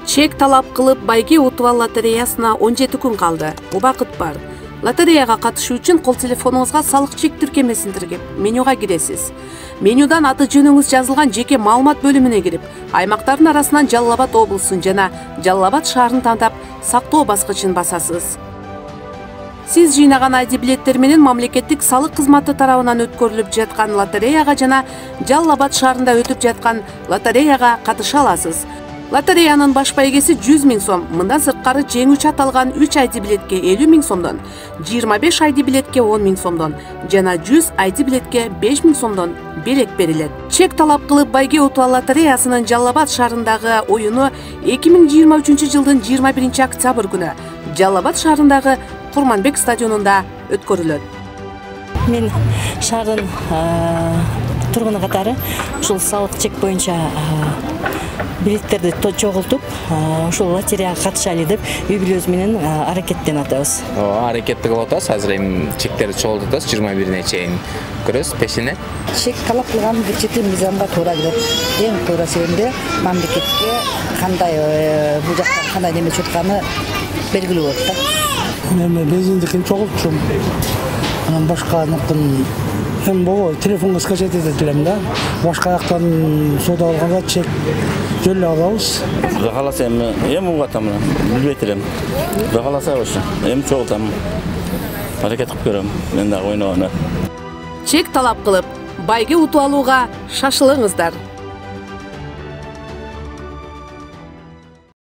Чек талап кылып байге утуп ал лотереясына 17 күн калды. Убакыт бар. Лотереяга катышуу үчүн кол телефонуңузга салык чек тиркемесин тиркеп, менюга киресиз. Менюдан аты жөнүңүз жазылган жеке маалымат бөлүмүнө кирип, аймактардын арасынан Жалал Абад облусун жана Жалал Абад шаарын тандап, сактоо баскычын басасыз. Сиз жыйнаган ID билеттер менен мамлекеттик салык кызматы тарабынан өткөрүлүп жаткан лотереяга жана Жалал Абад шаарында өтүп жаткан лотереяга катыша аласыз. Лотереянын баш байгеси 100 000 сом, мындан сырткары жеңүүчү аталган 3 ID билетке 50 000 сомдон, 25 ID билетке 10 000 сомдон жана 100 ID билетке 5 000 сомдон белек берилет. Чек талап кылып байге утуп ал лотереясынын Жалал Абад шаарындагы оюну 2023 жылдын 21 октябрь күнү Жалал Абад шаарындагы Курманбек стадионунда өткөрүлөт. Мен шаардын тургуну катары ушул салык чек боюнча билеттерди чогултуп, ушул лотереяга катышалы деп үй бүлөбүз менен аракеттенип атабыз. Аракетти кылып атабыз. Азыр эми чектерди чогултуп атабыз. 21-ине чейин көрөбүз пешине. Чек талап кылган бюджеттик мыйзамга туура келет. Эң туура себебинде мамлекетке кандай бул жактан кандай неме чыкканы белгилүү болот да. Мен бензиндикин чогултчум. Анан башка нуктун болбой телефонго скачать этет элем да. Башка жактан соода алганда чек жөлү алабыз. Кудай кааласа эми угатам, билбейт элем. Кудай кааласа ошо. Эми чогултам. Аракет кылып көрөм. Мен дагы ойногону. Чек талап кылып, байге утуп алууга шашылыңыздар.